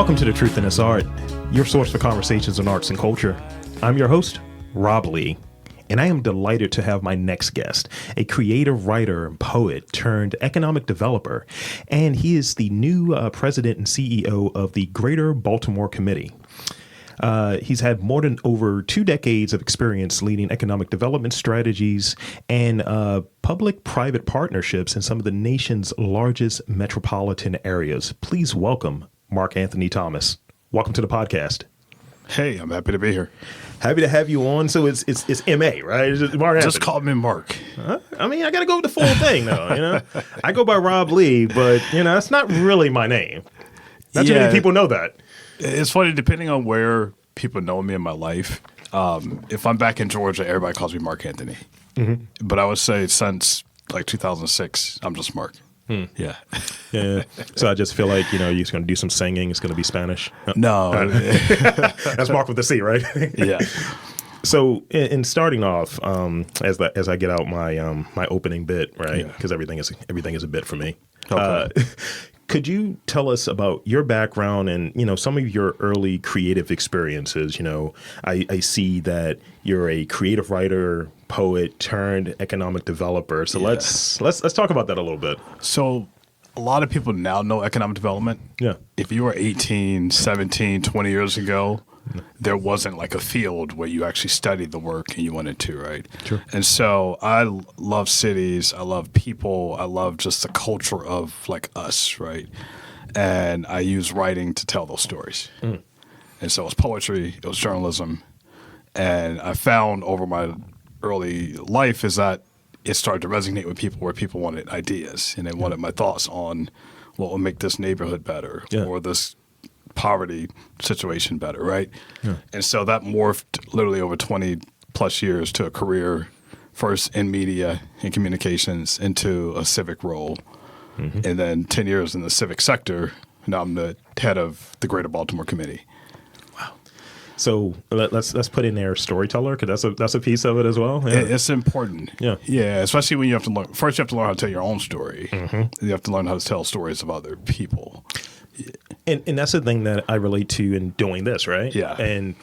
Welcome to The Truth in This Art, your source for conversations on arts and culture. I'm your host, Rob Lee, and I am delighted to have my next guest, a creative writer and poet turned economic developer, and he is the new president and CEO of the Greater Baltimore Committee. He's had more than over 2 decades of experience leading economic development strategies and public-private partnerships in some of the nation's largest metropolitan areas. Please welcome Mark Anthony Thomas. Welcome to the podcast. Hey, I'm happy to be here. Happy to have you on. So it's M.A., right? It's Mark Anthony. Just call me Mark. I mean, I got to go with the full thing, though. I go by Rob Lee, but that's not really my name. Not too many people know that. It's funny, depending on where people know me in my life. If I'm back in Georgia, everybody calls me Mark Anthony. Mm-hmm. But I would say since like 2006, I'm just Mark. Yeah. Yeah. So I just feel like, you're just going to do some singing. It's going to be Spanish. No. That's Mark with the C, right? Yeah. So in starting off, as I get out my my opening bit, right? Because everything is a bit for me. Okay. Could you tell us about your background and, some of your early creative experiences? I see that you're a creative writer, poet turned economic developer. So let's talk about that a little bit. So a lot of people now know economic development. Yeah. If you were 18, 17, 20 years ago, there wasn't like a field where you actually studied the work and you wanted to, right? Sure. And so I love cities. I love people. I love just the culture of like us, right? And I use writing to tell those stories. Mm. And so it was poetry, it was journalism. And I found over my early life is that it started to resonate with people where people wanted ideas and they wanted my thoughts on what will make this neighborhood better or this poverty situation better, right? Yeah. And so that morphed literally over 20 plus years to a career, first in media and communications, into a civic role, and then 10 years in the civic sector. Now I'm the head of the Greater Baltimore Committee. Wow. So let's put in there storyteller, because that's a piece of it as well. Yeah. It's important. Yeah, especially when you have to learn. First, you have to learn how to tell your own story. Mm-hmm. You have to learn how to tell stories of other people. And that's the thing that I relate to in doing this, right? Yeah. And,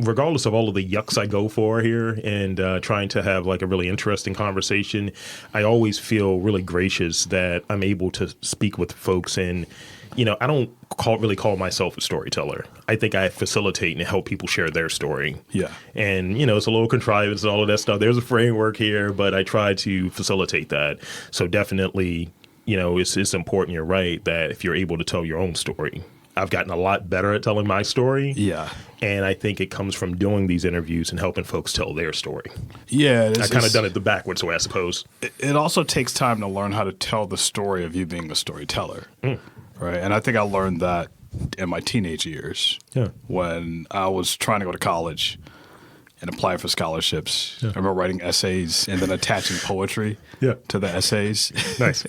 regardless of all of the yucks I go for here and trying to have like a really interesting conversation, I always feel really gracious that I'm able to speak with folks. And, I don't really call myself a storyteller. I think I facilitate and help people share their story. Yeah. And, it's a little contrivance and all of that stuff. There's a framework here, but I try to facilitate that. So definitely, it's important, you're right, that if you're able to tell your own story. I've gotten a lot better at telling my story. Yeah. And I think it comes from doing these interviews and helping folks tell their story. Yeah. I kind of done it the backwards way, I suppose. It also takes time to learn how to tell the story of you being a storyteller. Right. And I think I learned that in my teenage years when I was trying to go to college and apply for scholarships. Yeah. I remember writing essays and then attaching poetry to the essays. Nice.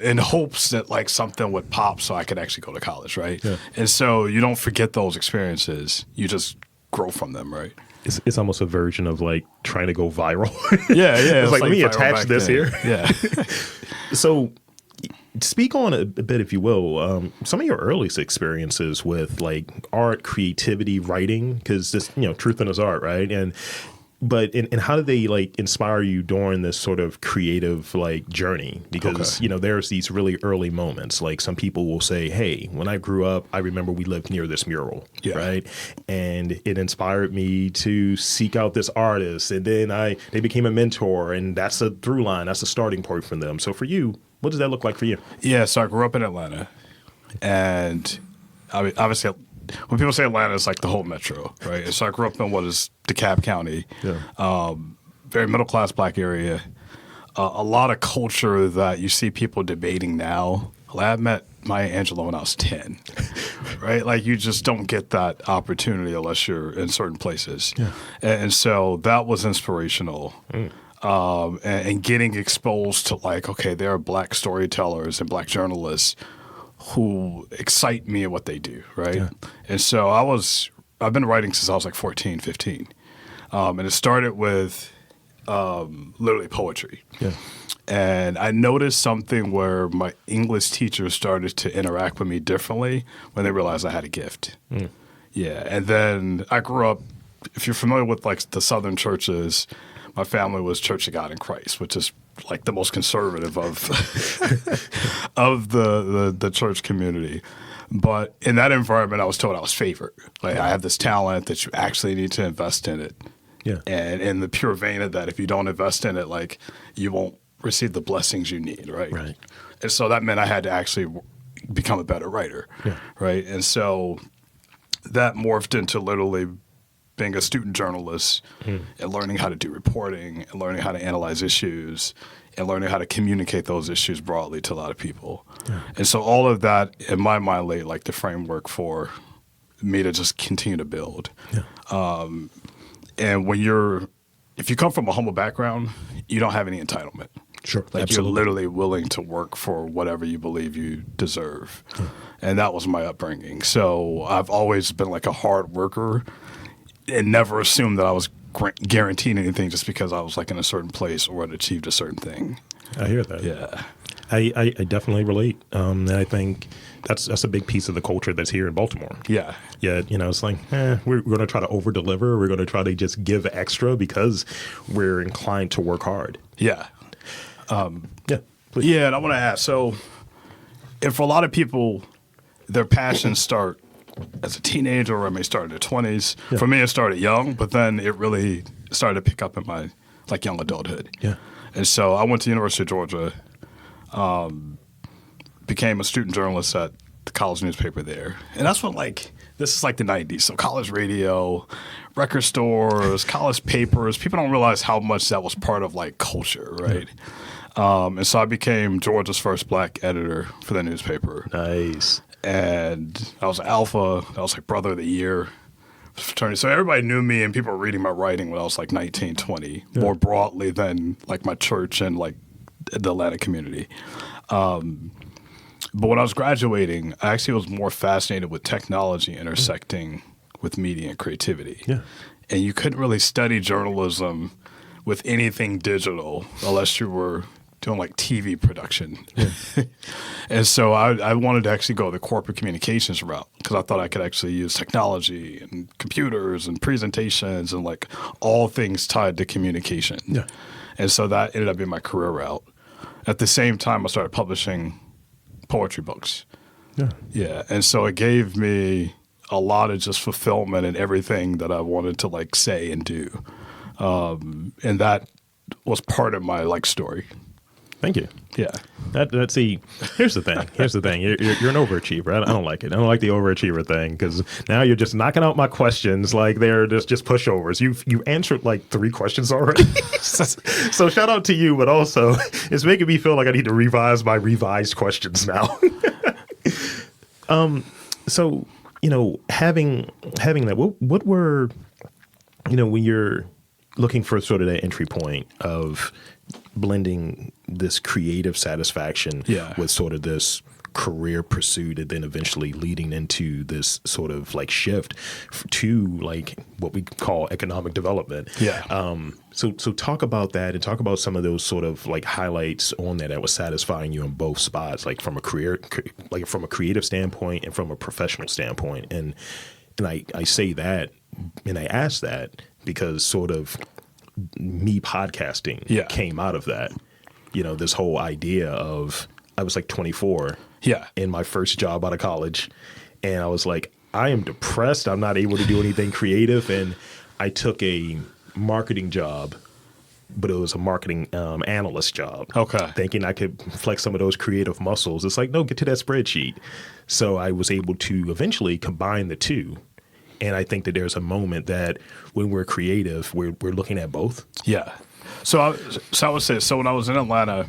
In hopes that like something would pop so I could actually go to college, right? Yeah. And so you don't forget those experiences. You just grow from them, right? It's almost a version of like trying to go viral. Yeah. It's like, let me attach this here. Yeah. So speak on a bit, if you will, some of your earliest experiences with like art, creativity, writing, because this, truth in this art, right? And how did they like inspire you during this sort of creative like journey? Because, there's these really early moments. Like some people will say, hey, when I grew up, I remember we lived near this mural, right? And it inspired me to seek out this artist. And then they became a mentor, and that's a through line. That's a starting point for them. So for you, what does that look like for you? Yeah, so I grew up in Atlanta, and I mean, obviously, when people say Atlanta, it's like the whole metro, right? And so I grew up in what is DeKalb County, very middle-class black area, a lot of culture that you see people debating now. I met Maya Angelou when I was 10, right? Like you just don't get that opportunity unless you're in certain places. Yeah. And so that was inspirational. And getting exposed to like, okay, there are black storytellers and black journalists who excite me at what they do, right? Yeah. And so I've been writing since I was like 14, 15. And it started with literally poetry. Yeah. And I noticed something where my English teachers started to interact with me differently when they realized I had a gift. Yeah. And then I grew up, if you're familiar with like the Southern churches, my family was Church of God in Christ, which is like the most conservative of of the church community. But in that environment, I was told I was favored. Like, I have this talent that you actually need to invest in it. Yeah. And in the pure vein of that, if you don't invest in it, like, you won't receive the blessings you need, right? Right. And so that meant I had to actually become a better writer, right? And so that morphed into literally being a student journalist and learning how to do reporting and learning how to analyze issues and learning how to communicate those issues broadly to a lot of people. Yeah. And so all of that, in my mind, laid like the framework for me to just continue to build. Yeah. And if you come from a humble background, you don't have any entitlement. Sure. Like, absolutely. you're literally willing to work for whatever you believe you deserve. Yeah. And that was my upbringing. So I've always been like a hard worker and never assumed that I was guaranteed anything just because I was like in a certain place or had achieved a certain thing. I hear that. Yeah. I definitely relate. And I think that's a big piece of the culture that's here in Baltimore. Yeah. Yeah, it's like, we're going to try to over deliver. We're going to try to just give extra because we're inclined to work hard. Yeah. Yeah, please. Yeah, and I want to ask, so if for a lot of people, their passions start as a teenager or it may start in their 20s. Yeah. For me, it started young, but then it really started to pick up in my like young adulthood. Yeah. And so I went to the University of Georgia, became a student journalist at the college newspaper there. And that's when this is like the 90s. So college radio, record stores, college papers, people don't realize how much that was part of like culture, right? Yeah. And so I became Georgia's first black editor for the newspaper. Nice. And I was alpha. I was like brother of the year fraternity. So everybody knew me and people were reading my writing when I was like 19, 20, more broadly than like my church and like the Atlanta community. But when I was graduating, I actually was more fascinated with technology intersecting with media and creativity. Yeah. And you couldn't really study journalism with anything digital unless you were doing like TV production. Yeah. And so I wanted to actually go the corporate communications route because I thought I could actually use technology and computers and presentations and like all things tied to communication. Yeah. And so that ended up being my career route. At the same time, I started publishing poetry books. Yeah. Yeah. And so it gave me a lot of just fulfillment in everything that I wanted to like say and do. And that was part of my like story. Thank you. Yeah. See, here's the thing. You're an overachiever. I don't like it. I don't like the overachiever thing because now you're just knocking out my questions like they're just pushovers. You answered like 3 questions already. So shout out to you, but also it's making me feel like I need to revise my revised questions now. So, having that, what were, when you're looking for sort of that entry point of blending this creative satisfaction with sort of this career pursuit and then eventually leading into this sort of like shift to like what we call economic development. Yeah. So talk about that and talk about some of those sort of like highlights on that was satisfying you in both spots, like from a creative standpoint and from a professional standpoint. And I say that and I ask that because sort of me podcasting came out of that. This whole idea of I was like 24 in my first job out of college. And I was like, I am depressed. I'm not able to do anything creative. And I took a marketing job, but it was a marketing analyst job. Okay. Thinking I could flex some of those creative muscles. It's like, no, get to that spreadsheet. So I was able to eventually combine the two. And I think that there's a moment that when we're creative, we're looking at both. Yeah. So I would say, when I was in Atlanta,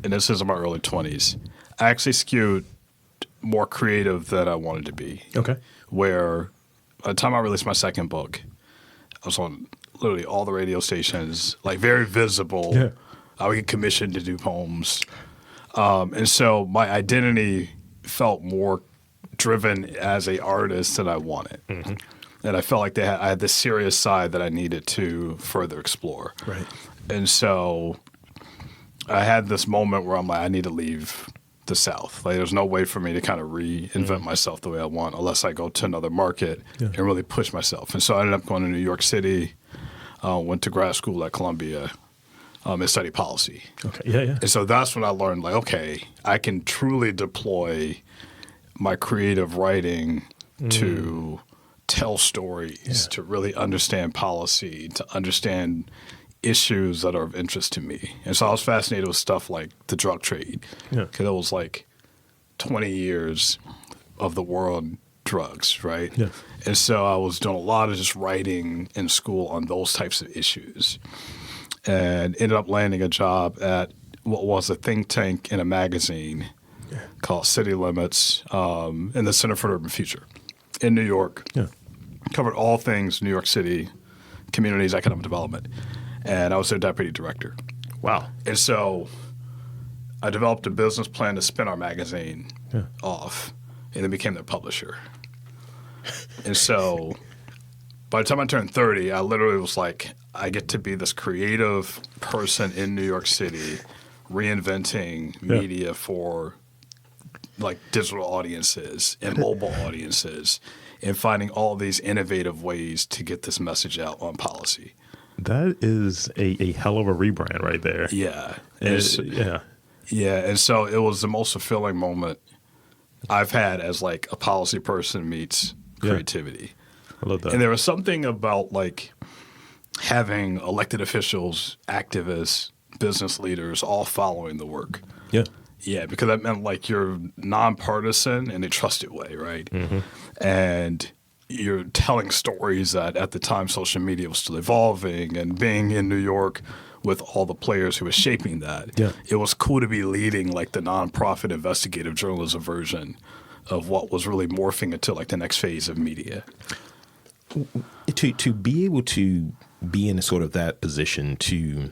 and this is in my early 20s, I actually skewed more creative than I wanted to be. Okay. Where by the time I released my second book, I was on literally all the radio stations, like very visible. Yeah. I would get commissioned to do poems. And so my identity felt more driven as an artist than I wanted. Mm-hmm. And I felt like I had this serious side that I needed to further explore. Right. And so I had this moment where I'm like, I need to leave the South. Like, there's no way for me to kind of reinvent myself the way I want unless I go to another market and really push myself. And so I ended up going to New York City, went to grad school at Columbia, and studied policy. Okay, yeah. And so that's when I learned, like, okay, I can truly deploy my creative writing to tell stories, to really understand policy, to understand issues that are of interest to me. And so I was fascinated with stuff like the drug trade, because it was like 20 years of the world drugs, right? Yeah. And so I was doing a lot of just writing in school on those types of issues, and ended up landing a job at what was a think tank in a magazine called City Limits in the Center for Urban Future in New York. Yeah. Covered all things New York City, communities, economic development. And I was their deputy director. Wow. And so I developed a business plan to spin our magazine off, and then became their publisher. And so by the time I turned 30, I literally was like, I get to be this creative person in New York City reinventing media for like digital audiences and mobile audiences and finding all these innovative ways to get this message out on policy. That is a hell of a rebrand right there. Yeah. Yeah. And so it was the most fulfilling moment I've had as like a policy person meets creativity. I love that. And there was something about like having elected officials, activists, business leaders all following the work. Yeah. Yeah, because that meant like you're nonpartisan in a trusted way, right? Mm-hmm. And you're telling stories that at the time social media was still evolving, and being in New York with all the players who were shaping that, it was cool to be leading like the nonprofit investigative journalism version of what was really morphing into like the next phase of media. To be able to be in sort of that position, to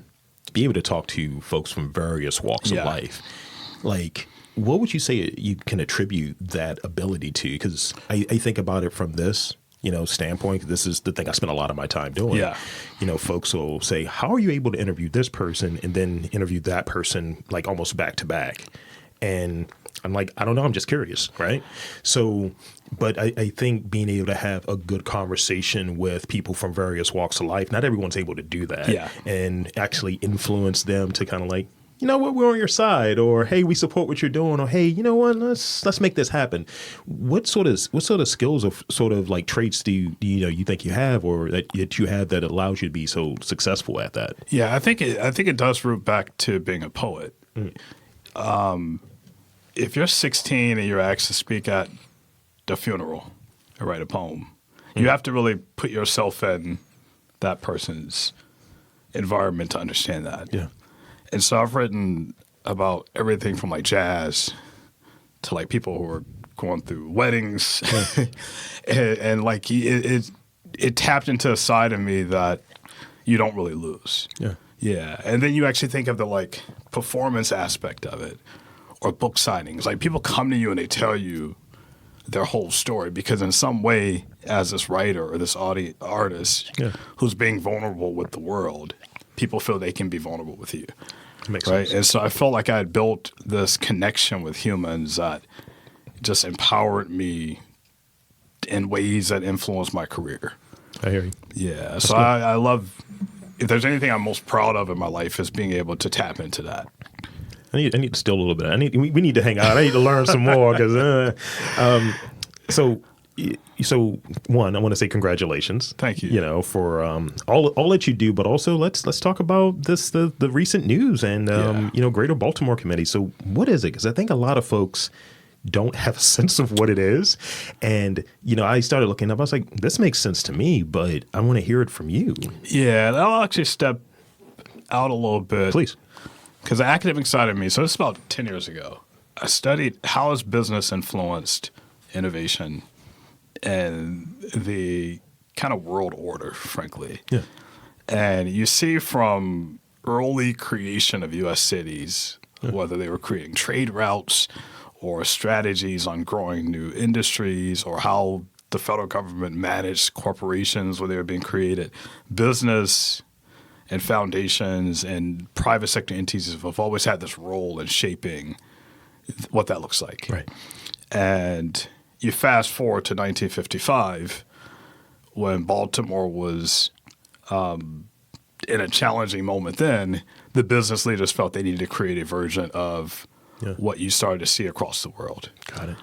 be able to talk to folks from various walks of life, like, what would you say you can attribute that ability to? Because I think about it from this, standpoint. This is the thing I spend a lot of my time doing. Yeah. Folks will say, how are you able to interview this person and then interview that person like almost back to back? And I'm like, I don't know. I'm just curious. Right. So, but I think being able to have a good conversation with people from various walks of life, not everyone's able to do that. Yeah. And actually influence them to kind of like, you know what, we're on your side, or hey, we support what you're doing, or hey, you know what, let's make this happen. What sort of skills or sort of like traits do you think you have, or that you have that allows you to be so successful at that? Yeah, I think it does root back to being a poet. If you're 16 and you're asked to speak at the funeral or write a poem, you have to really put yourself in that person's environment to understand that. Yeah. And so I've written about everything from like jazz to like people who are going through weddings, and like it tapped into a side of me that you don't really lose. Yeah. Yeah. And then you actually think of the like performance aspect of it, or book signings. Like people come to you and they tell you their whole story because in some way, as this writer or this artist who's being vulnerable with the world, people feel they can be vulnerable with you. Makes right? sense. And so I felt like I had built this connection with humans that just empowered me in ways that influenced my career. I hear you. Yeah. So I love, if there's anything I'm most proud of in my life, is being able to tap into that. I need to steal a little bit. We need to hang out. I need to learn some more because So one, I want to say congratulations. Thank you. For all that you do, but also let's talk about the recent news and Greater Baltimore Committee. So what is it? Because I think a lot of folks don't have a sense of what it is. And I started looking up. I was like, this makes sense to me, but I want to hear it from you. Yeah, and I'll actually step out a little bit, Please. Because the academic side of me. So this is about 10 years ago. I studied how has business influenced innovation and the kind of world order, frankly. Yeah. And you see from early creation of U.S. cities, whether they were creating trade routes or strategies on growing new industries or how the federal government managed corporations when they were being created, business and foundations and private sector entities have always had this role in shaping what that looks like. Right. And you fast forward to 1955, when Baltimore was in a challenging moment then, the business leaders felt they needed to create a version of what you started to see across the world. Got it.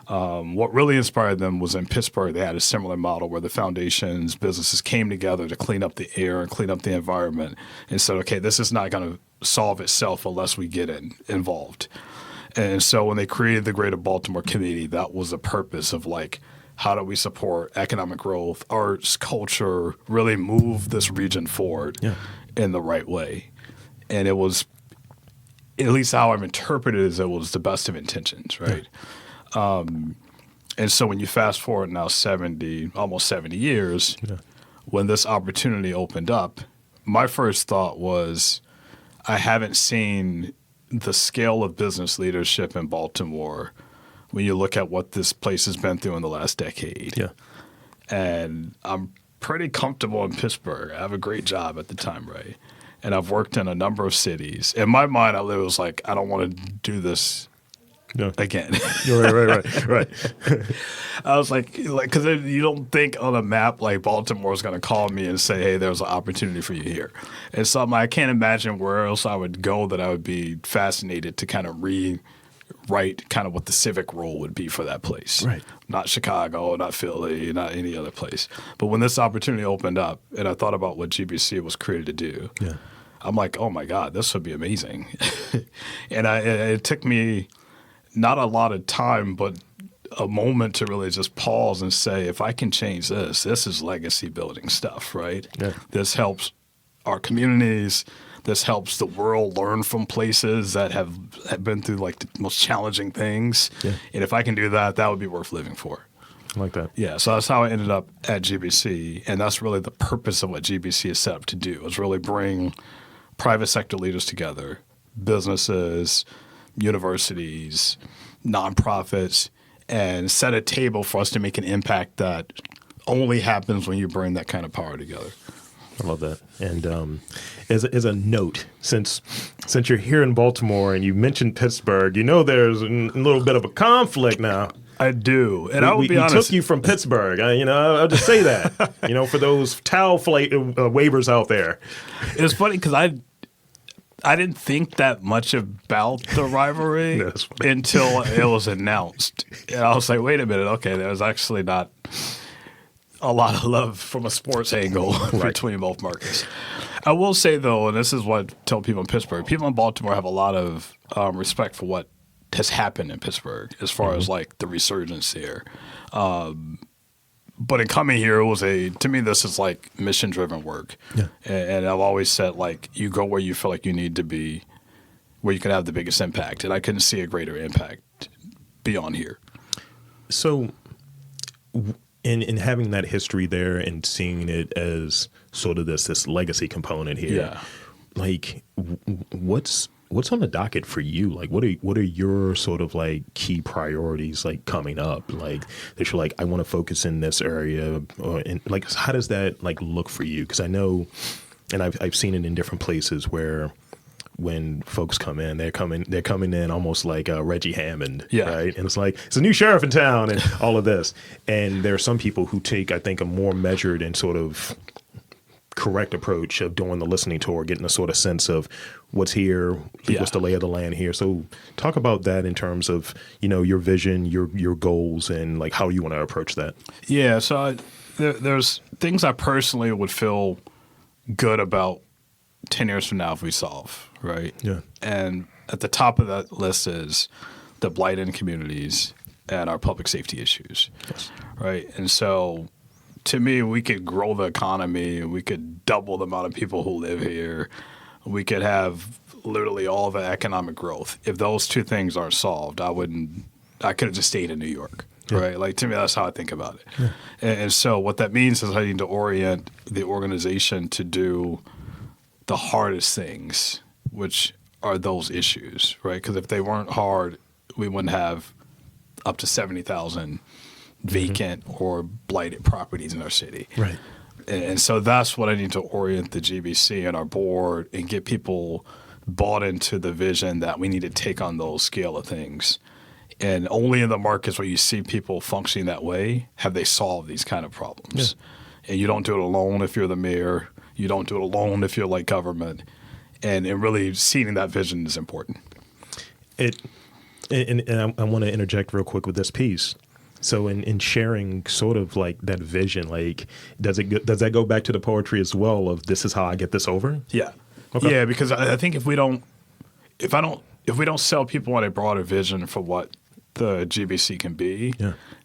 What really inspired them was in Pittsburgh. They had a similar model where the foundations, businesses came together to clean up the air and clean up the environment and said, okay, this is not going to solve itself unless we get involved. And so when they created the Greater Baltimore Committee, that was the purpose of like, how do we support economic growth, arts, culture, really move this region forward in the right way. And it was, at least how I've interpreted it, is it was the best of intentions, right? Yeah. And so when you fast forward now almost 70 years, when this opportunity opened up, my first thought was, I haven't seen the scale of business leadership in Baltimore when you look at what this place has been through in the last decade. Yeah. And I'm pretty comfortable in Pittsburgh. I have a great job at the time, right? And I've worked in a number of cities. In my mind, I was like, I don't want to do this again. Right. I was like, because you don't think on a map like Baltimore is going to call me and say, hey, there's an opportunity for you here. And so I can't imagine where else I would go that I would be fascinated to kind of rewrite kind of what the civic role would be for that place. Right. Not Chicago, not Philly, not any other place. But when this opportunity opened up and I thought about what GBC was created to do, I'm like, oh my God, this would be amazing. And it took me not a lot of time, but a moment to really just pause and say, if I can change this is legacy building stuff, right? Yeah. This helps our communities. This helps the world learn from places that have been through like the most challenging things. Yeah. And if I can do that, that would be worth living for. I like that. Yeah, so that's how I ended up at GBC. And that's really the purpose of what GBC is set up to do, is really bring private sector leaders together, businesses, universities, nonprofits, and set a table for us to make an impact that only happens when you bring that kind of power together. I love that. And as a note, since you're here in Baltimore and you mentioned Pittsburgh, you know there's a little bit of a conflict now. I do, and I will be honest. We took you from Pittsburgh. I'll just say that. For those towel waivers out there. It's funny because I didn't think that much about the rivalry until it was announced. And I was like, wait a minute, okay, there's actually not a lot of love from a sports angle between both markets. I will say, though, and this is what I tell people in Pittsburgh, people in Baltimore have a lot of respect for what has happened in Pittsburgh as far as like the resurgence here. But in coming here, to me, this is like mission-driven work. Yeah. And I've always said, like, you go where you feel like you need to be, where you can have the biggest impact. And I couldn't see a greater impact beyond here. So in having that history there and seeing it as sort of this legacy component here, like, what's on the docket for you? Like, what are your sort of like key priorities like coming up? Like that you're like, I want to focus in this area, and like, how does that like look for you? Because I know, and I've seen it in different places where when folks come in, they're coming in almost like Reggie Hammond, right? And it's like, it's a new sheriff in town and all of this. And there are some people who take, I think, a more measured and sort of correct approach of doing the listening tour, getting a sort of sense of what's here, what's the lay of the land here. So talk about that in terms of, your vision, your goals, and like how you want to approach that. Yeah, so there's things I personally would feel good about 10 years from now if we solve, right? Yeah. And at the top of that list is the blight in communities and our public safety issues, right? And so to me, we could grow the economy. We could double the amount of people who live here. We could have literally all the economic growth. If those two things aren't solved, I could have just stayed in New York, right? Like, to me, that's how I think about it. Yeah. And so what that means is I need to orient the organization to do the hardest things, which are those issues, right? Because if they weren't hard, we wouldn't have up to 70,000 vacant or blighted properties in our city. Right. And so that's what I need to orient the GBC and our board and get people bought into the vision that we need to take on those scale of things. And only in the markets where you see people functioning that way have they solved these kind of problems. Yeah. And you don't do it alone if you're the mayor. You don't do it alone if you're like government. And really seeing that vision is important. And I want to interject real quick with this piece. So in sharing sort of like that vision, like does that go back to the poetry as well of this is how I get this over? Yeah. Okay. Yeah, because I think if we don't sell people on a broader vision for what the GBC can be,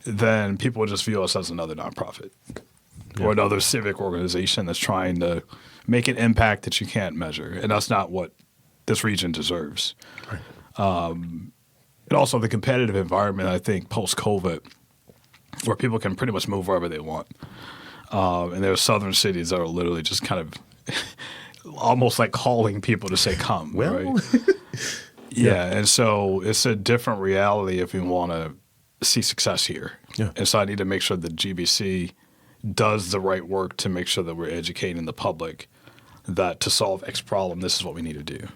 then people will just view us as another nonprofit or another civic organization that's trying to make an impact that you can't measure. And that's not what this region deserves. Right. And also the competitive environment, I think, post-COVID, where people can pretty much move wherever they want. And there are southern cities that are literally just kind of almost like calling people to say, come, right? Yeah, and so it's a different reality if we want to see success here. Yeah. And so I need to make sure that GBC does the right work to make sure that we're educating the public that to solve X problem, this is what we need to do.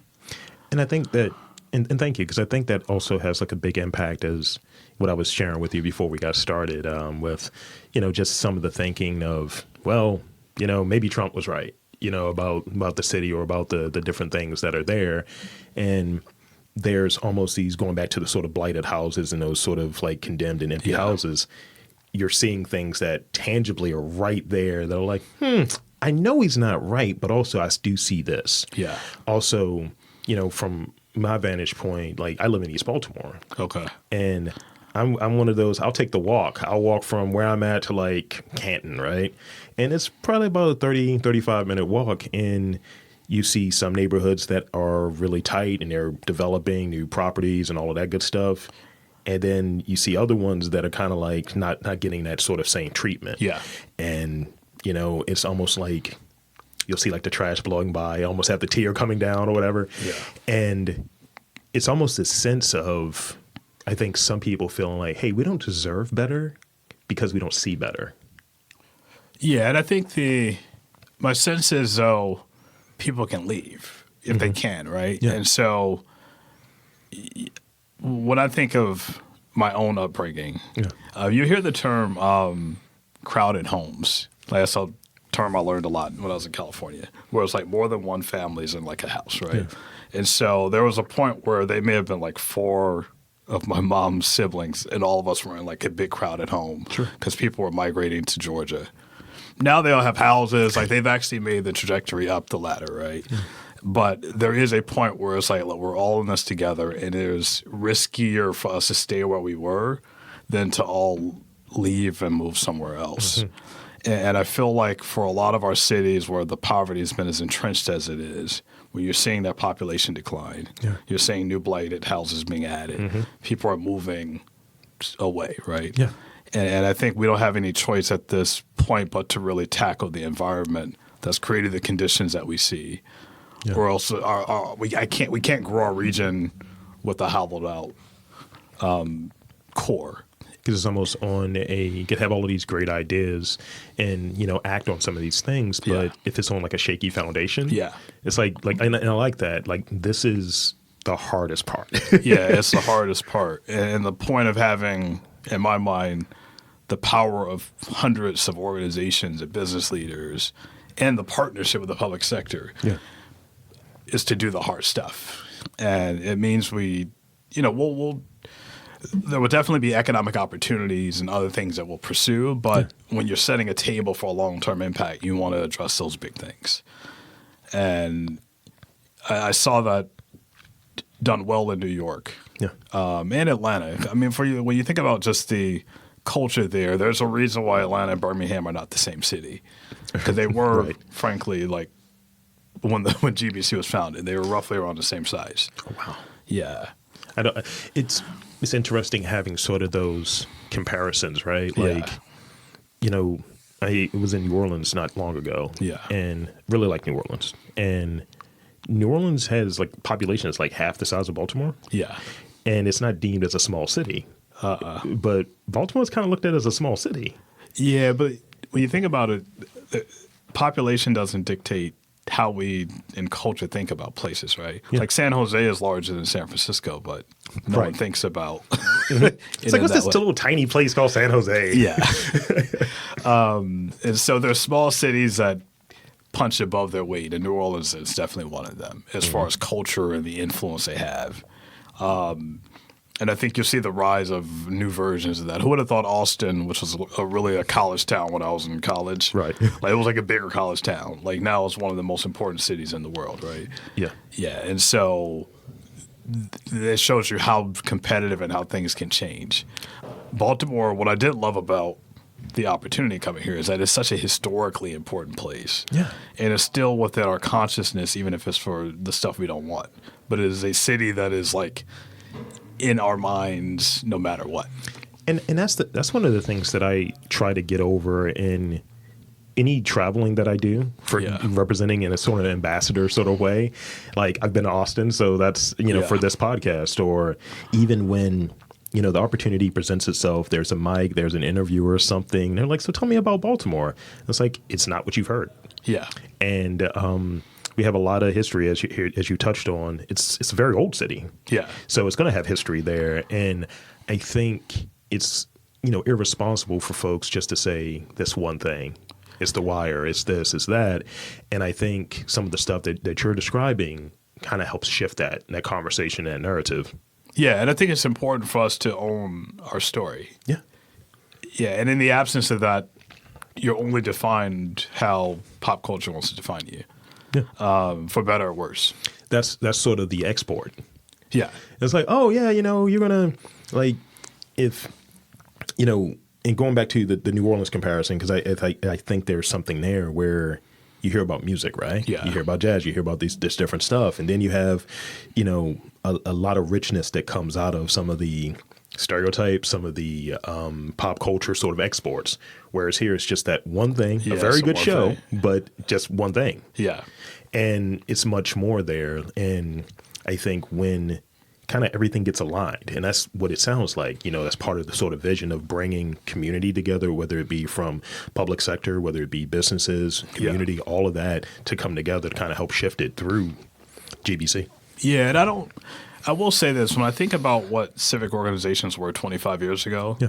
And I think that, and thank you, because I think that also has like a big impact as what I was sharing with you before we got started with, just some of the thinking of, well, maybe Trump was right, about the city or about the different things that are there. And there's almost these going back to the sort of blighted houses and those sort of like condemned and empty houses. You're seeing things that tangibly are right there that are like, I know he's not right, but also I do see this. Yeah. Also, from my vantage point, like I live in East Baltimore. Okay. And I'm one of those, I'll take the walk. I'll walk from where I'm at to like Canton, right? And it's probably about a 35 minute walk. And you see some neighborhoods that are really tight and they're developing new properties and all of that good stuff. And then you see other ones that are kind of like not getting that sort of same treatment. Yeah. And, it's almost like you'll see like the trash blowing by, almost have the tear coming down or whatever. Yeah. And it's almost this sense of, I think some people feeling like, hey, we don't deserve better because we don't see better. Yeah. And I think my sense is though, people can leave if they can, right? Yeah. And so when I think of my own upbringing, you hear the term crowded homes. Like that's a term I learned a lot when I was in California, where it's like more than one family's in like a house, right? Yeah. And so there was a point where they may have been like 4 of my mom's siblings, and all of us were in like a big crowded home because people were migrating to Georgia. Now they all have houses. Like they've actually made the trajectory up the ladder, right? Yeah. But there is a point where it's like, look, we're all in this together, and it is riskier for us to stay where we were than to all leave and move somewhere else. Mm-hmm. And I feel like for a lot of our cities where the poverty has been as entrenched as it is, when you're seeing that population decline, you're seeing new blighted houses being added, people are moving away, right? Yeah. And I think we don't have any choice at this point but to really tackle the environment that's created the conditions that we see. Yeah. Or else we can't grow our region with a hollowed out core. Because it's almost on you could have all of these great ideas and, act on some of these things. But if it's on like a shaky foundation, it's like and I like that. Like this is the hardest part. Yeah, it's the hardest part. And the point of having, in my mind, the power of hundreds of organizations and business leaders and the partnership with the public sector is to do the hard stuff. And it means there will definitely be economic opportunities and other things that we'll pursue, but when you're setting a table for a long-term impact, you want to address those big things. And I saw that done well in New York and Atlanta. I mean, when you think about just the culture there, there's a reason why Atlanta and Birmingham are not the same city, because they were, frankly, like when GBC was founded, they were roughly around the same size. Oh, wow. Yeah. It's interesting having sort of those comparisons, right? Like, I was in New Orleans not long ago, and really like New Orleans. And New Orleans has like population is like half the size of Baltimore. Yeah. And it's not deemed as a small city. But Baltimore's kind of looked at as a small city. Yeah, but when you think about it, population doesn't dictate how we in culture think about places, right? Yeah. Like San Jose is larger than San Francisco, but no one thinks about it's like, what's this little tiny place called San Jose? Yeah. And so there's small cities that punch above their weight, and New Orleans is definitely one of them as far as culture and the influence they have. And I think you'll see the rise of new versions of that. Who would have thought Austin, which was really a college town when I was in college, right? Like it was like a bigger college town. Like now it's one of the most important cities in the world, right? Yeah. Yeah. And so it shows you how competitive and how things can change. Baltimore, what I did love about the opportunity coming here is that it's such a historically important place. Yeah. And it's still within our consciousness, even if it's for the stuff we don't want. But it is a city that is like in our minds no matter what. And that's one of the things that I try to get over in any traveling that I do for representing in a sort of ambassador sort of way. Like I've been to Austin, so that's, for this podcast, or even when, the opportunity presents itself, there's a mic, there's an interviewer or something. They're like, so tell me about Baltimore. It's like, it's not what you've heard. Yeah. And, we have a lot of history, as you touched on. It's a very old city. Yeah. So it's going to have history there. And I think it's, irresponsible for folks just to say this one thing. It's The Wire, it's this, it's that. And I think some of the stuff that you're describing kind of helps shift that conversation, that narrative. Yeah, and I think it's important for us to own our story. Yeah. Yeah, and in the absence of that, you're only defined how pop culture wants to define you. Yeah. For better or worse. That's sort of the export. Yeah. It's like, oh, yeah, you're going to, like, if, and going back to the New Orleans comparison, because I think there's something there where you hear about music, right? Yeah. You hear about jazz, you hear about this different stuff. And then you have, a lot of richness that comes out of some of the stereotypes, some of the pop culture sort of exports. Whereas here it's just that one thing, a very good show, but just one thing. Yeah. And it's much more there. And I think when kind of everything gets aligned, and that's what it sounds like, that's part of the sort of vision of bringing community together, whether it be from public sector, whether it be businesses, community, all of that to come together to kind of help shift it through GBC. Yeah, and I will say this, when I think about what civic organizations were 25 years ago,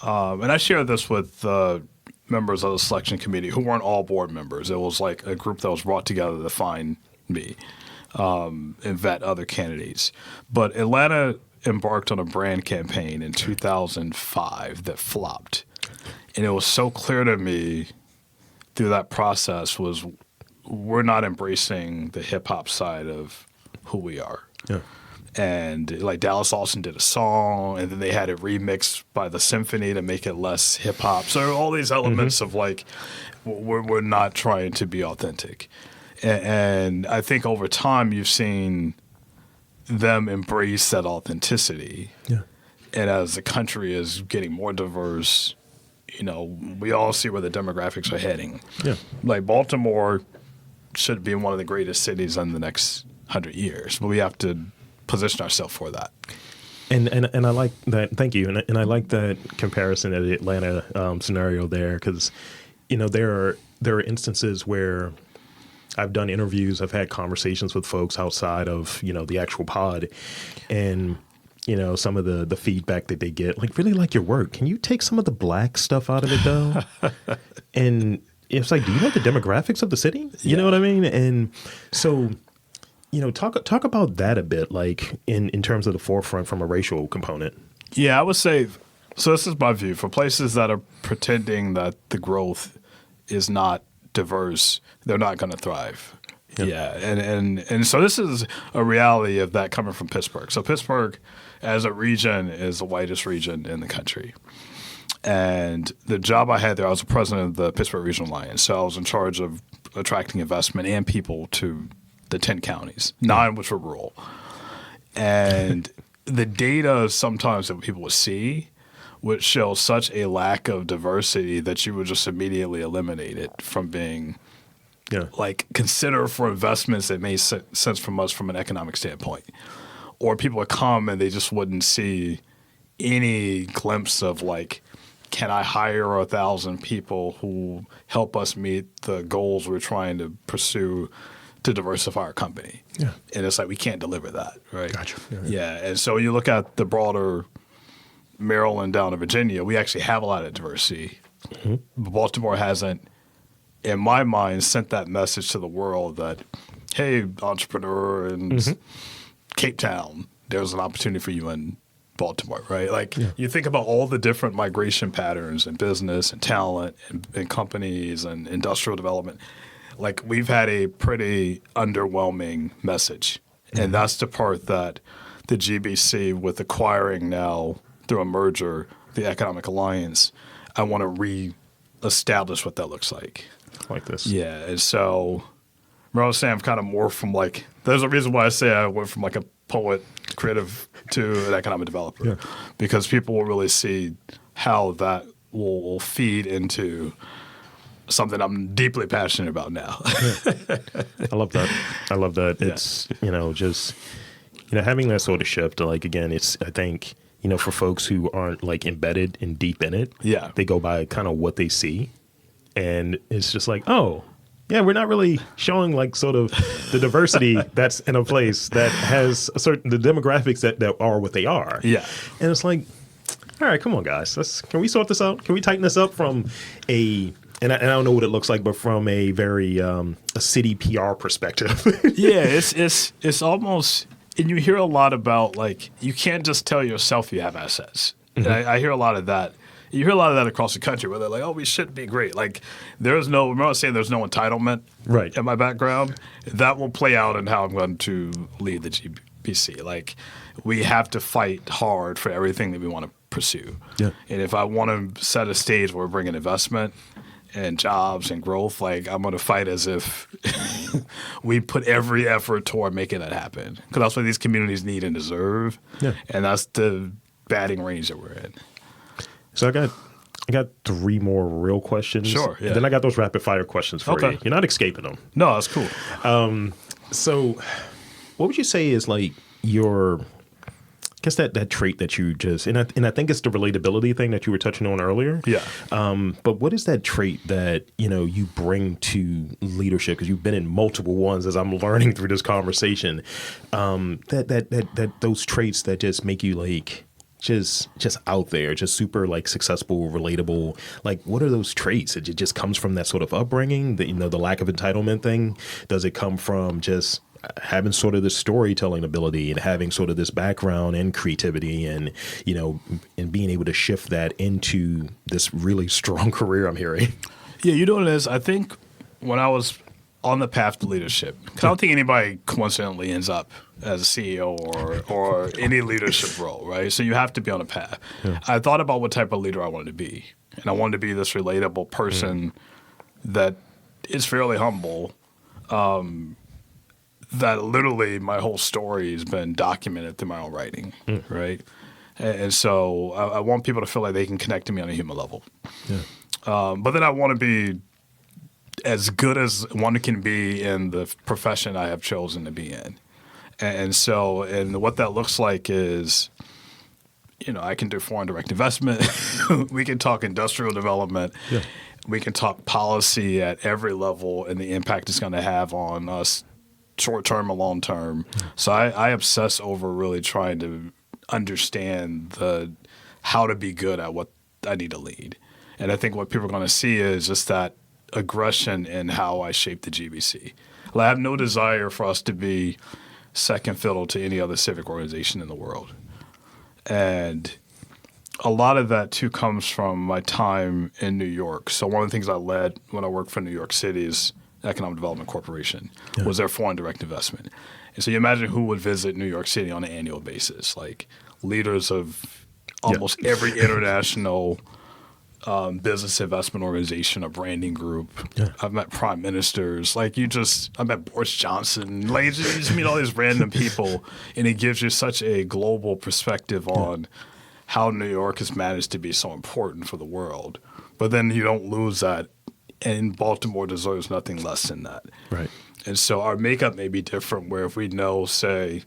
and I shared this with members of the selection committee who weren't all board members. It was like a group that was brought together to find me and vet other candidates. But Atlanta embarked on a brand campaign in 2005 that flopped. And it was so clear to me through that process was we're not embracing the hip-hop side of who we are. Yeah. And like Dallas Austin did a song, and then they had it remixed by the symphony to make it less hip hop. So all these elements of like, we're not trying to be authentic. And I think over time you've seen them embrace that authenticity. Yeah. And as the country is getting more diverse, we all see where the demographics are heading. Yeah. Like Baltimore should be one of the greatest cities in the next 100 years, but we have to position ourselves for that. And I like that. Thank you. And I like that comparison of the Atlanta scenario there, because there are instances where I've done interviews, I've had conversations with folks outside of the actual pod, and some of the feedback that they get, like, really like your work. Can you take some of the black stuff out of it though? And it's like, do you know the demographics of the city? You know what I mean? And so, talk about that a bit, like in terms of the forefront from a racial component. Yeah, I would say, so this is my view, for places that are pretending that the growth is not diverse, they're not going to thrive. Yeah. And so this is a reality of that coming from Pittsburgh. So Pittsburgh as a region is the whitest region in the country. And the job I had there, I was the president of the Pittsburgh Regional Alliance. So I was in charge of attracting investment and people to the 10 counties, 9 which were rural. And the data sometimes that people would see would show such a lack of diversity that you would just immediately eliminate it from being like considered for investments that made sense from us from an economic standpoint. Or people would come and they just wouldn't see any glimpse of like can I hire 1,000 people who help us meet the goals we're trying to pursue to diversify our company? Yeah. And it's like, we can't deliver that, right? Gotcha. Yeah. And so you look at the broader Maryland down to Virginia, we actually have a lot of diversity. Mm-hmm. Baltimore hasn't, in my mind, sent that message to the world that, hey, entrepreneur in Cape Town, there's an opportunity for you in Baltimore, right? Like you think about all the different migration patterns in business and talent and companies and industrial development. Like we've had a pretty underwhelming message. And that's the part that the GBC, with acquiring now through a merger, the Economic Alliance, I want to re-establish what that looks like. Like this. Yeah. And so I was saying I'm kind of more from like, there's a reason why I say I went from like a poet creative to an economic developer, because people will really see how that will feed into something I'm deeply passionate about now. I love that. I love that. Yeah. It's, just, having that sort of shift, like, again, it's, I think, for folks who aren't like embedded and deep in it, they go by kind of what they see. And it's just like, oh, yeah, we're not really showing like sort of the diversity that's in a place that has the demographics that are what they are. Yeah. And it's like, all right, come on, guys. Can we sort this out? Can we tighten this up from and I don't know what it looks like, but from a very a city PR perspective. Yeah, it's almost, and you hear a lot about like, you can't just tell yourself you have assets. Mm-hmm. I hear a lot of that. You hear a lot of that across the country where they're like, oh, we should be great. Like, remember I was saying there's no entitlement in my background? That will play out in how I'm going to lead the GBC. Like, we have to fight hard for everything that we want to pursue. Yeah. And if I want to set a stage where we're bringing investment and jobs and growth, like, I'm going to fight as if we put every effort toward making that happen. Because that's what these communities need and deserve. Yeah. And that's the batting range that we're in. So I got 3 more real questions. Sure. Yeah. And then I got those rapid fire questions for you. You're not escaping them. No, that's cool. So what would you say is like your, I guess that trait that you just, and I think it's the relatability thing that you were touching on earlier. Yeah. But what is that trait that, you bring to leadership? Because you've been in multiple ones as I'm learning through this conversation. That those traits that just make you like, just out there, just super like successful, relatable. Like, what are those traits? It just comes from that sort of upbringing, the lack of entitlement thing. Does it come from just having sort of this storytelling ability and having sort of this background and creativity and, and being able to shift that into this really strong career I'm hearing? Yeah, you know what it is? I think when I was on the path to leadership, because I don't think anybody coincidentally ends up as a CEO or any leadership role, right? So you have to be on a path. Yeah. I thought about what type of leader I wanted to be. And I wanted to be this relatable person that is fairly humble, that literally my whole story has been documented through my own writing, right? And so I want people to feel like they can connect to me on a human level. Yeah. But then I want to be as good as one can be in the profession I have chosen to be in. And so, and what that looks like is, I can do foreign direct investment. We can talk industrial development. Yeah. We can talk policy at every level and the impact it's going to have on us short-term or long-term. So I obsess over really trying to understand how to be good at what I need to lead. And I think what people are going to see is just that aggression in how I shape the GBC. I have no desire for us to be second fiddle to any other civic organization in the world. And a lot of that, too, comes from my time in New York. So one of the things I led when I worked for New York City's Economic Development Corporation was their foreign direct investment. And so you imagine who would visit New York City on an annual basis, like leaders of almost every international business investment organization or branding group. Yeah. I've met prime ministers. I met Boris Johnson. You just meet all these random people, and it gives you such a global perspective on how New York has managed to be so important for the world. But then you don't lose that, and Baltimore deserves nothing less than that. Right. And so our makeup may be different, where if we know, say,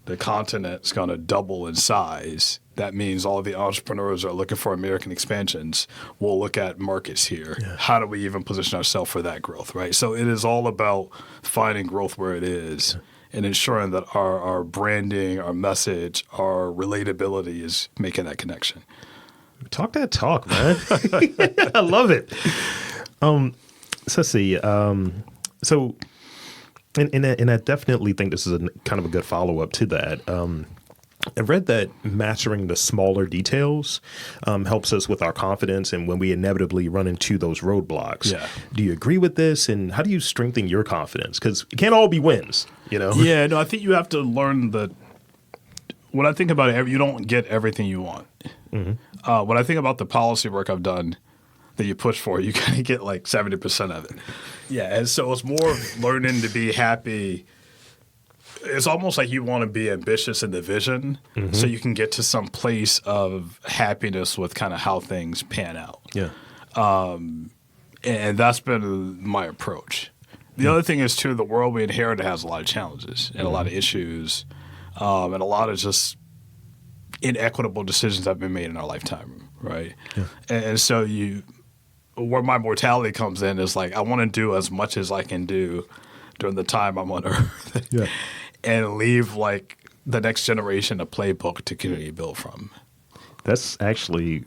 the continent's going to double in size, That means all the entrepreneurs are looking for American expansions. We'll look at markets here. Yeah. How do we even position ourselves for that growth, right? So it is all about finding growth where it is and ensuring that our branding, our message, our relatability is making that connection. Talk that talk, man. I love it. So let's see. So, and I definitely think this is kind of a good follow-up to that. I read that mastering the smaller details helps us with our confidence and when we inevitably run into those roadblocks. Yeah. Do you agree with this? And how do you strengthen your confidence? Because it can't all be wins, you know? Yeah, no, I think you have to learn when I think about it, you don't get everything you want. Mm-hmm. When I think about the policy work I've done that you push for, you kind of get like 70% of it. Yeah, and so it's more learning to be happy. It's almost like you want to be ambitious in the vision so you can get to some place of happiness with kind of how things pan out. Yeah. And that's been my approach. The other thing is, too, the world we inherited has a lot of challenges and a lot of issues and a lot of just inequitable decisions that have been made in our lifetime, right? Yeah. And so where my mortality comes in is like I want to do as much as I can do during the time I'm on Earth. Yeah. And leave like the next generation a playbook to continue to build from. That's actually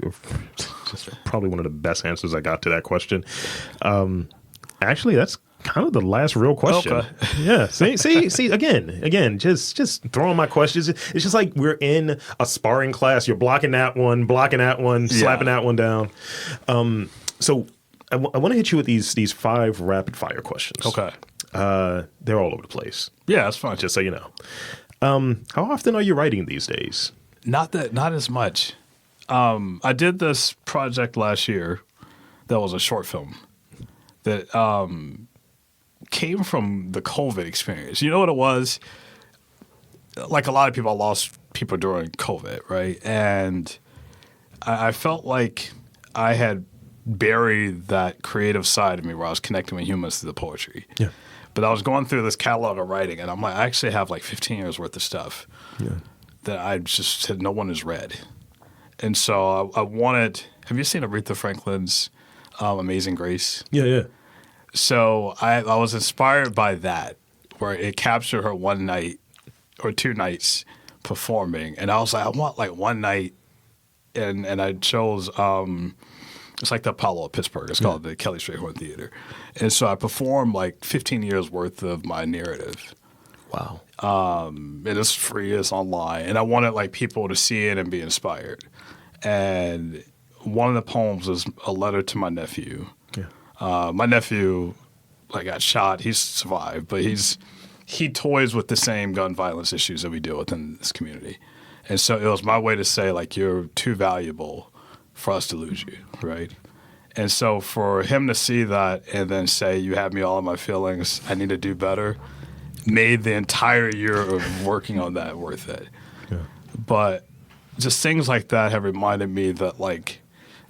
probably one of the best answers I got to that question. Actually, that's kind of the last real question. Okay. Yeah. See, again, just throwing my questions. It's just like we're in a sparring class. You're blocking that one, slapping that one down. So I want to hit you with these 5 rapid fire questions. Okay. They're all over the place. Yeah, that's fine. Just so you know. How often are you writing these days? Not as much. I did this project last year that was a short film that came from the COVID experience. You know what it was? Like a lot of people, I lost people during COVID, right? And I felt like I had buried that creative side of me where I was connecting with humans through the poetry. Yeah. But I was going through this catalog of writing, and I'm like, I actually have like 15 years worth of stuff that I just said no one has read. And so I wanted – have you seen Aretha Franklin's Amazing Grace? Yeah. So I was inspired by that, where it captured her one night or 2 nights performing. And I was like, I want like one night, and I chose it's like the Apollo of Pittsburgh. It's called the Kelly Strayhorn Theater. And so I performed like 15 years worth of my narrative. Wow. It is free. It's online. And I wanted like people to see it and be inspired. And one of the poems is a letter to my nephew. Yeah. My nephew like got shot. He's survived, but he toys with the same gun violence issues that we deal with in this community. And so it was my way to say like, you're too valuable for us to lose you, right? And so for him to see that and then say, you have me all in my feelings, I need to do better, made the entire year of working on that worth it. Yeah. But just things like that have reminded me that, like,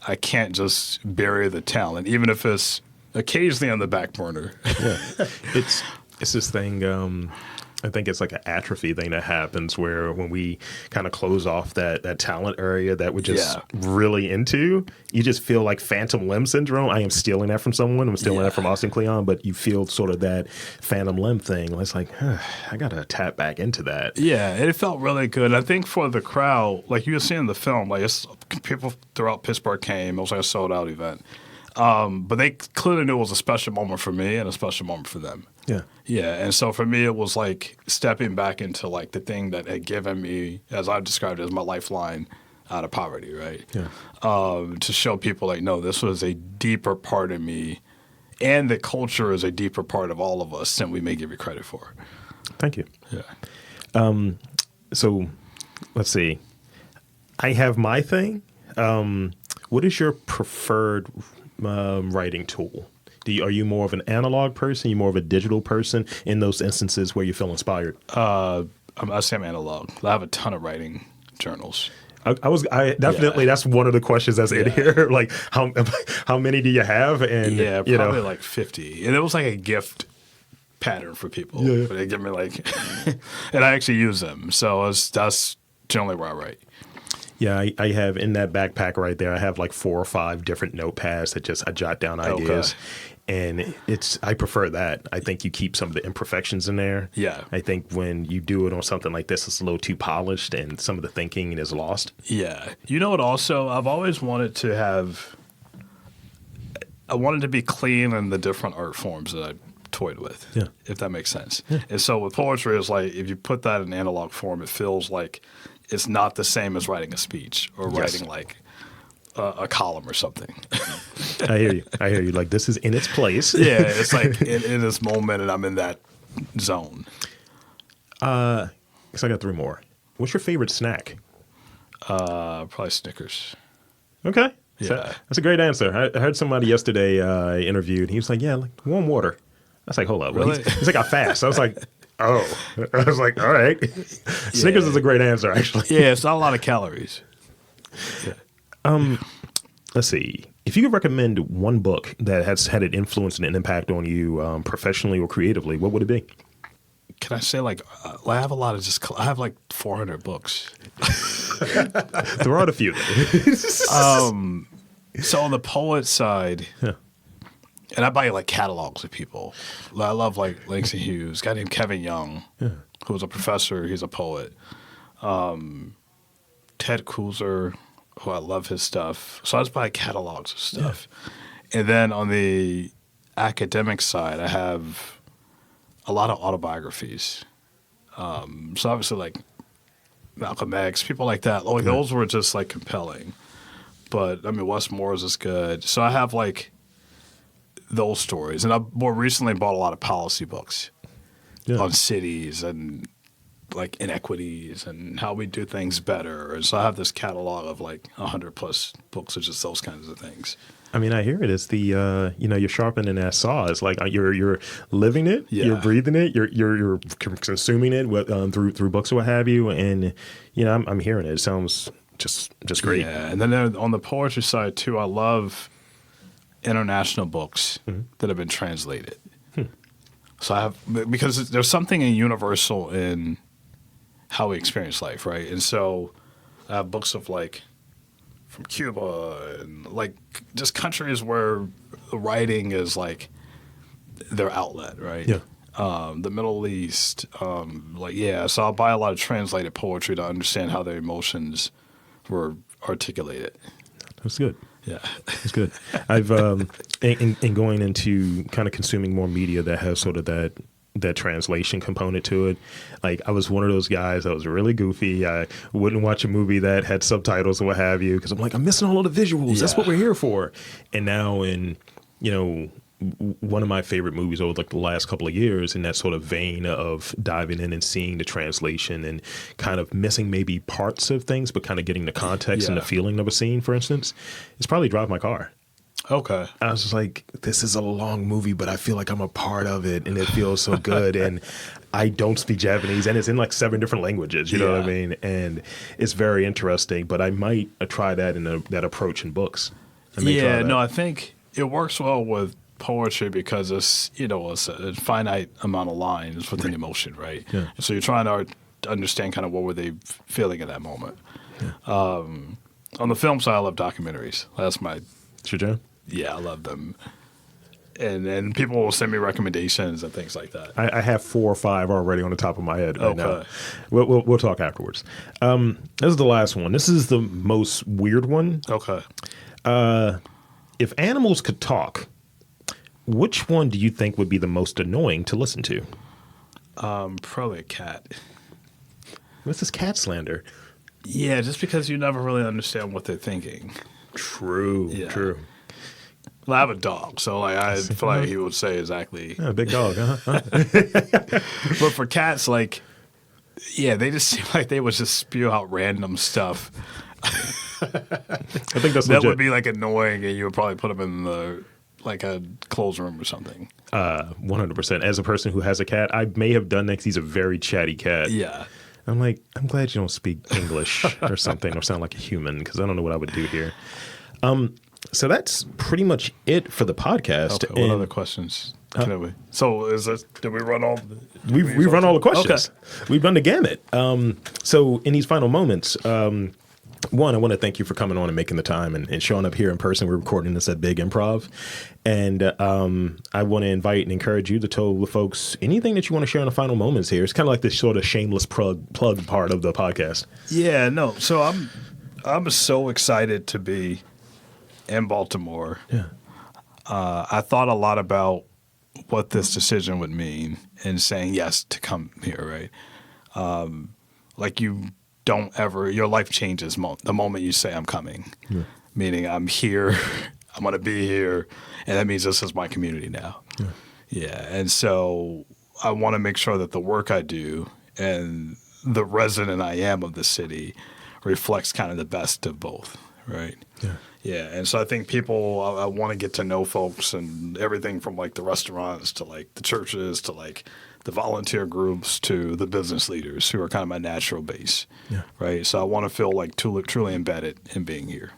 I can't just bury the talent, even if it's occasionally on the back burner. Yeah. It's this thing, I think it's like an atrophy thing that happens where when we kind of close off that talent area that we're just really into, you just feel like phantom limb syndrome. I am stealing that from someone. I'm stealing that from Austin Kleon, but you feel sort of that phantom limb thing. It's like, I got to tap back into that. Yeah, it felt really good. I think for the crowd, like you were seeing the film, like people throughout Pittsburgh came. It was like a sold-out event. But they clearly knew it was a special moment for me and a special moment for them. Yeah. Yeah. And so for me, it was like stepping back into like the thing that had given me, as I've described it, as my lifeline out of poverty, right? Yeah. To show people like, no, this was a deeper part of me, and the culture is a deeper part of all of us than we may give it credit for. Thank you. Yeah. So let's see. I have my thing. What is your preferred writing tool? Are you more of an analog person? Are you more of a digital person in those instances where you feel inspired? I say I'm analog. I have a ton of writing journals. I definitely that's one of the questions that's in here. Like how many do you have? And probably like 50. And it was like a gift pattern for people. Yeah. But they give me like, and I actually use them. So that's generally where I write. Yeah, I have in that backpack right there, I have like 4 or 5 different notepads that I jot down ideas. And I prefer that. I think you keep some of the imperfections in there. Yeah. I think when you do it on something like this, it's a little too polished and some of the thinking is lost. Yeah. You know what also, I've always wanted to have, I wanted to be clean in the different art forms that I toyed with, if that makes sense. Yeah. And so with poetry, it's like if you put that in analog form, it feels like it's not the same as writing a speech or writing like a column or something. I hear you. Like this is in its place. Yeah, it's like in this moment, and I'm in that zone. So I got 3 more. What's your favorite snack? Probably Snickers. Okay. Yeah. So that's a great answer. I heard somebody yesterday interviewed. He was like, yeah, like warm water. I was like, hold up. Really? He's like, I fast. I was like, oh. I was like, all right. Snickers is a great answer, actually. Yeah, it's not a lot of calories. Yeah. Let's see. If you could recommend one book that has had an influence and an impact on you professionally or creatively, what would it be? Can I say I have a lot of I have like 400 books. Throw out a few. So on the poet side, and I buy like catalogs of people. I love like Langston Hughes, a guy named Kevin Young, who was a professor. He's a poet. Ted Kuzer, who I love his stuff. So I just buy catalogs of stuff. Yeah. And then on the academic side, I have a lot of autobiographies. So obviously like Malcolm X, people like that. Like those were just like compelling. But I mean, Wes Moore's is good. So I have like those stories. And I more recently bought a lot of policy books on cities and like inequities and how we do things better. And so I have this catalog of like 100+ books of just those kinds of things. I mean, I hear it. It's the you're sharpening that saw. It's like you're living it, you're breathing it, you're consuming it through books or what have you. And I'm hearing it. It sounds just great. Yeah, and then on the poetry side too, I love international books that have been translated. So I have, because there's something universal in how we experience life, right? And so I have books of like from Cuba and like just countries where the writing is like their outlet, right? Yeah. The Middle East, so I'll buy a lot of translated poetry to understand how their emotions were articulated. That's good. Yeah. That's good. I've in going into kind of consuming more media that has sort of that translation component to it. Like I was one of those guys that was really goofy. I wouldn't watch a movie that had subtitles or what have you because I'm like, I'm missing all of the visuals. That's what we're here for. And now one of my favorite movies over like the last couple of years in that sort of vein of diving in and seeing the translation and kind of missing maybe parts of things, but kind of getting the context and the feeling of a scene, for instance, it's probably Drive My Car. Okay. I was just like, this is a long movie, but I feel like I'm a part of it and it feels so good. And I don't speak Japanese and it's in like 7 different languages, you know what I mean? And it's very interesting, but I might try that in that approach in books. I think it works well with poetry because it's a finite amount of lines with an emotion, right? Yeah. So you're trying to understand kind of what were they feeling in that moment. Yeah. On the film side, I love documentaries. That's my... Sure, John? Yeah, I love them. And people will send me recommendations and things like that. I have 4 or 5 already on the top of my head right now. We'll talk afterwards. This is the last one. This is the most weird one. Okay. If animals could talk, which one do you think would be the most annoying to listen to? Probably a cat. What's this cat slander? Yeah, just because you never really understand what they're thinking. True. Well, I have a dog, so like I feel like he would say exactly. Yeah, big dog, huh? But for cats, like, they just seem like they would just spew out random stuff. I think that's that legit. would be like annoying, and you would probably put them in a closed room or something. 100%. As a person who has a cat, I may have done that because he's a very chatty cat. Yeah. I'm like, I'm glad you don't speak English or something or sound like a human because I don't know what I would do here. So that's pretty much it for the podcast. Okay, what other questions can we? So did we run all? We've run all the questions. Okay. We've run the gamut. So in these final moments, one, I want to thank you for coming on and making the time and showing up here in person. We're recording this at Big Improv. And I want to invite and encourage you to tell the folks anything that you want to share in the final moments here. It's kind of like this sort of shameless plug part of the podcast. Yeah, no. So I'm so excited to be in Baltimore. Yeah. I thought a lot about what this decision would mean and saying yes to come here, right? Like you don't ever, your life changes the moment you say I'm coming, meaning I'm here, I'm going to be here, and that means this is my community now. Yeah. And so I want to make sure that the work I do and the resident I am of the city reflects kind of the best of both, right? Yeah. And so I think people, I want to get to know folks and everything from like the restaurants to like the churches to like the volunteer groups to the business leaders who are kind of my natural base, right? So I want to feel like truly embedded in being here.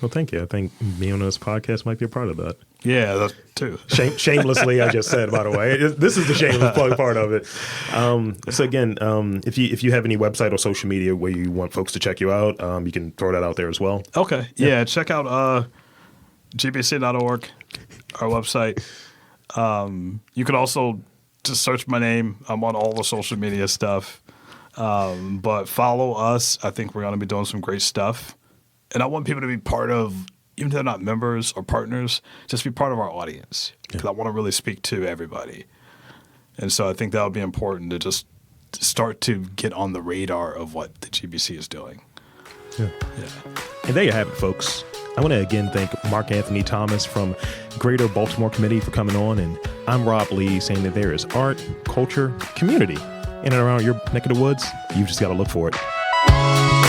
Well, thank you. I think being on this podcast might be a part of that. Yeah, that too. Shamelessly, I just said, by the way. This is the shameless plug part of it. So again, if you have any website or social media where you want folks to check you out, you can throw that out there as well. Okay. Yeah, check out gbc.org, our website. You could also just search my name. I'm on all the social media stuff. But follow us. I think we're going to be doing some great stuff. And I want people to be part of, even if they're not members or partners, just be part of our audience. Because I want to really speak to everybody. And so I think that would be important to just start to get on the radar of what the GBC is doing. Yeah. And there you have it, folks. I want to again thank Mark Anthony Thomas from Greater Baltimore Committee for coming on. And I'm Rob Lee, saying that there is art, culture, community in and around your neck of the woods. You've just got to look for it.